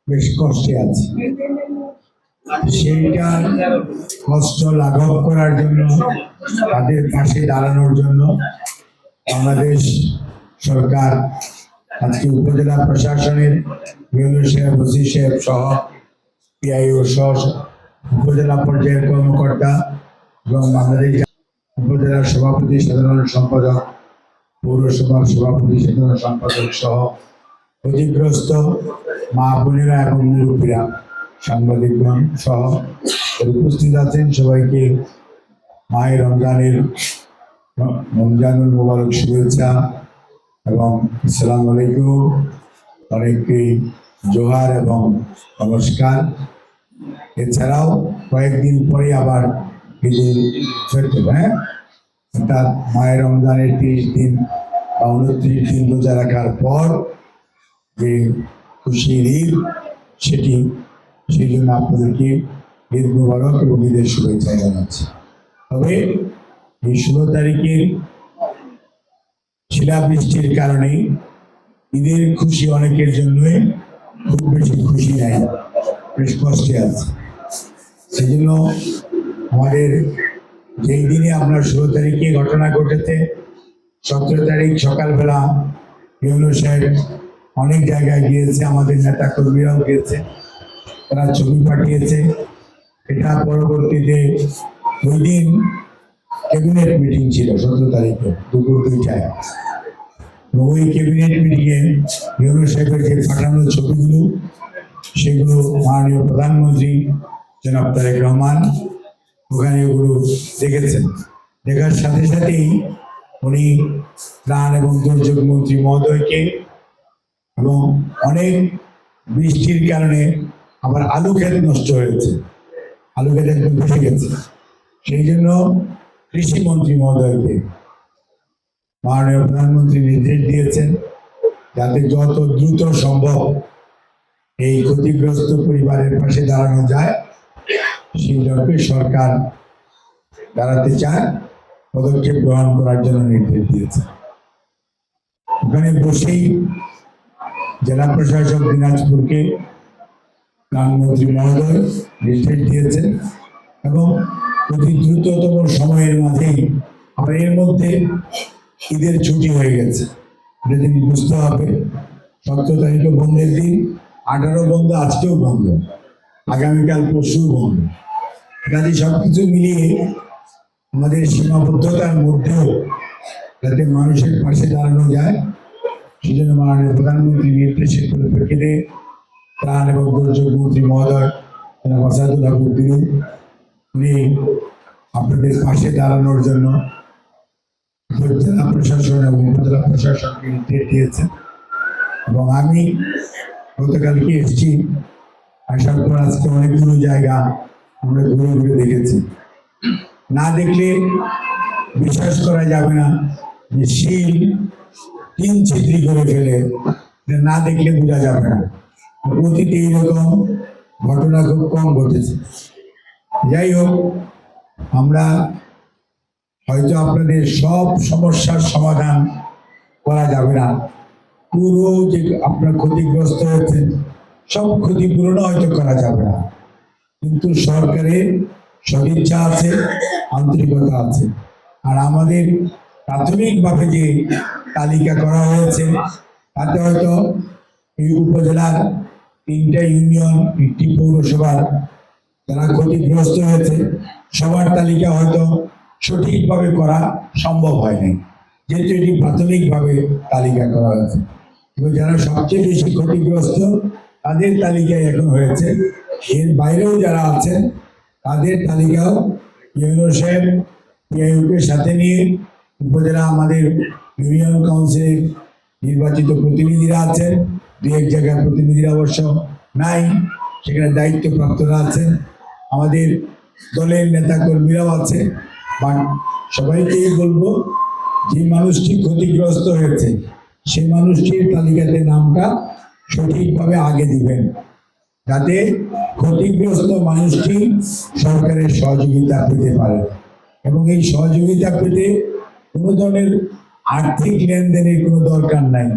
বেশ কষ্টে আছে। সেইটা কষ্ট লাঘব করার জন্য, তাদের পাশে দাঁড়ানোর জন্য বাংলাদেশ সরকার আজকে উপজেলা প্রশাসনের ইউনিয়ন সাহেব, ওসি সাহেব সহ পিআইও সহ উপজেলা পর্যায়ের কর্মকর্তা এবং বাংলাদেশ উপজেলার সভাপতি, সাধারণ সম্পাদক, পৌরসভার সভাপতি, সাধারণ সম্পাদক সহ ক্ষতিগ্রস্ত মা বোনেরা এবং মুরব্বীরা, সাংবাদিকগণ সহ উপস্থিত আছেন, সবাইকে মায়ের রমজানুল মুবারক শুভেচ্ছা এবং আসসালামু আলাইকুম, অনেককে জোহার এবং নমস্কার। এছাড়াও কয়েকদিন পরে আবার ঈদুল ফিতর, অর্থাৎ মায়ের রমজানের 30 দিন বা 29 দিন রোজা রাখার পর যে খুশির ঈদ, সেটি সেই জন্য আপনাদেরকে ঈদ মুবারক এবং ঈদের শুভেচ্ছা জানাচ্ছি। তবে এই 16 তারিখের শিলাবৃষ্টির কারণে ঈদের খুশি অনেকের জন্যই খুব বেশি খুশি নাই, বেশ কষ্টে আছে। সেই জন্য আমাদের যেই দিনে আপনার 16 তারিখে ঘটনা ঘটেছে, 17 তারিখ সকালবেলা ইউনুস সাহেব অনেক জায়গায় গিয়েছে, আমাদের নেতা কর্মীরাও গিয়েছে, তারা ছবি পাঠিয়েছে। এটা পরবর্তীতে ওই দিন ক্যাবিনেট মিটিং ছিল 17 তারিখে দুপুর 2টায়। ওই ক্যাবিনেট মিটিংয়ে ইউনুস সাহেবের যে পাঠানো ছবিগুলো, সেগুলো মাননীয় প্রধানমন্ত্রী জনাব তারেক রহমান ওখানে ওগুলো দেখেছেন। দেখার সাথে সাথেই উনি ত্রাণ এবং দুর্যোগ মন্ত্রী মহোদয়কে, এবং অনেক বৃষ্টির কারণে আবার আলু ক্ষেত নষ্ট হয়েছে, আলু ক্ষেত একদম ভেসে গেছে, সেই জন্য কৃষি মন্ত্রী মহোদয়কে মাননীয় প্রধানমন্ত্রী নির্দেশ দিয়েছেন যাতে যত দ্রুত সম্ভব এই ক্ষতিগ্রস্ত পরিবারের পাশে দাঁড়ানো যায়, সেই লক্ষ্যে সরকার দাঁড়াতে চায়, পদক্ষেপ গ্রহণ করার জন্য নির্দেশ দিয়েছে। ওখানে বসেই জেলা প্রশাসক দিনাজপুরকে প্রধানমন্ত্রী মহোদয় নির্দেশ দিয়েছেন এবং অতি দ্রুততম সময়ের মাঝেই, আবার এর মধ্যে ঈদের ছুটি হয়ে গেছে, এটা জিনিস বুঝতে হবে। 17 তারিখে বন্ধের দিন, 18 বন্ধ, আজকেও বন্ধ, আগামীকাল পরশু বন্ধ। কাজে সবকিছু মিলিয়ে আমাদের সীমাবদ্ধতার মধ্যেও যাতে মানুষের পাশে দাঁড়ানো যায়, সেই জন্য মাননীয় প্রধানমন্ত্রী নির্দেশের পরিপ্রেক্ষিতে ত্রাণ এবং দুর্যোগ মন্ত্রী মহোদয় মাসাদুল হক উদ্দিন, উনি আপনাদের পাশে দাঁড়ানোর জন্য জেলা প্রশাসন এবং উপজেলা প্রশাসনকে নির্দেশ দিয়েছেন। এবং আমি গতকালকে এসেছি, আসার পর আজকে অনেকগুলো জায়গা আমরা ঘুরে ঘুরে দেখেছি। না দেখলে বিশ্বাস করা যাবে না যে শিল 3 ছিদ্রি করে ফেলে, না দেখলে বোঝা যাবে না। অতীতে এইরকম ঘটনা খুব কম ঘটেছে। যাই হোক, আমরা হয়তো আপনাদের সব সমস্যার সমাধান করা যাবে না, পুরো যে আপনার ক্ষতিগ্রস্ত হয়েছেন সব ক্ষতিপূরণ হয়তো করা যাবে না, কিন্তু সরকারের সদিচ্ছা আছে, আন্তরিকতা আছে। আর আমাদের প্রাথমিকভাবে যে তালিকা করা হয়েছে, তাতে হয়তো এই উপজেলার 3টা ইউনিয়ন, 1টি পৌরসভার যারা ক্ষতিগ্রস্ত হয়েছে, সবার তালিকা হয়তো সঠিকভাবে করা সম্ভব হয়নি, যেহেতু এটি প্রাথমিকভাবে তালিকা করা হয়েছে। এবং যারা সবচেয়ে বেশি ক্ষতিগ্রস্ত তাদের তালিকায় এখন হয়েছে, এর বাইরেও যারা আছেন তাদের তালিকাও ইউনুস সাহেব পিআইওকে সাথে নিয়ে, উপজেলা আমাদের ইউনিয়ন কাউন্সিলের নির্বাচিত প্রতিনিধিরা আছেন, 2-1 জায়গার প্রতিনিধিরা অবশ্য নাই, সেখানে দায়িত্বপ্রাপ্তরা আছেন, আমাদের দলের নেতা কর্মীরাও আছে। বাট সবাইকেই বলবো, যে মানুষটি ক্ষতিগ্রস্ত হয়েছে সেই মানুষটির তালিকাতে নামটা সঠিকভাবে আগে দিবেন, যাতে ক্ষতিগ্রস্ত মানুষটি সরকারের সহযোগিতা পেতে পারে। এবং এই সহযোগিতা পেতে কোনো ধরনের আর্থিক লেনদেনের কোনো দরকার নাই,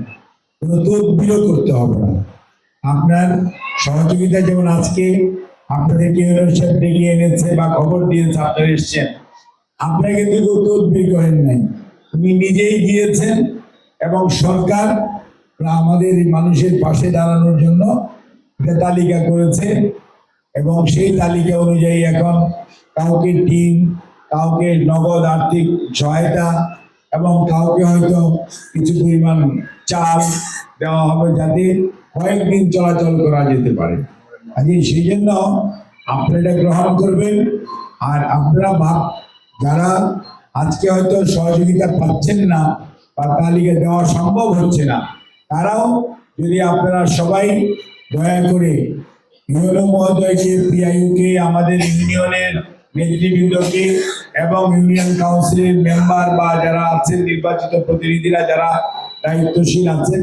কোনো তদবিরও করতে হবে না। আপনার সহযোগিতা যেমন আজকে আপনাদেরকে ইউনিভার্সিটি ডেকে এনেছে বা খবর দিয়েছে, আপনারা এসছেন, আপনারা কিন্তু কেউ তদবির করেন নাই, উনি নিজেই গিয়েছেন এবং সরকার আমাদের মানুষের পাশে দাঁড়ানোর জন্য একটা তালিকা করেছে এবং সেই তালিকা অনুযায়ী এখন কাউকে টিম, কাউকে নগদ আর্থিক সহায়তা এবং কাউকে হয়তো কিছু পরিমাণ চাল দেওয়া হবে যাতে কয়েকদিন চলাচল করা যেতে পারে। আজ সেই জন্য আপনারা গ্রহণ করবেন। আর আপনারা যারা আজকে হয়তো সহযোগিতা পাচ্ছেন না বা তালিকা দেওয়া সম্ভব হচ্ছে না, তারাও যদি আপনারা সবাই দয়া করে ইউনো মহোদয়কে, পিআইইউকে, আমাদের ইউনিয়নের নেতৃবৃন্দকে এবং ইউনিয়ন কাউন্সিলের মেম্বার বা যারা আছেন নির্বাচিত প্রতিনিধিরা যারা দায়িত্বশীল আছেন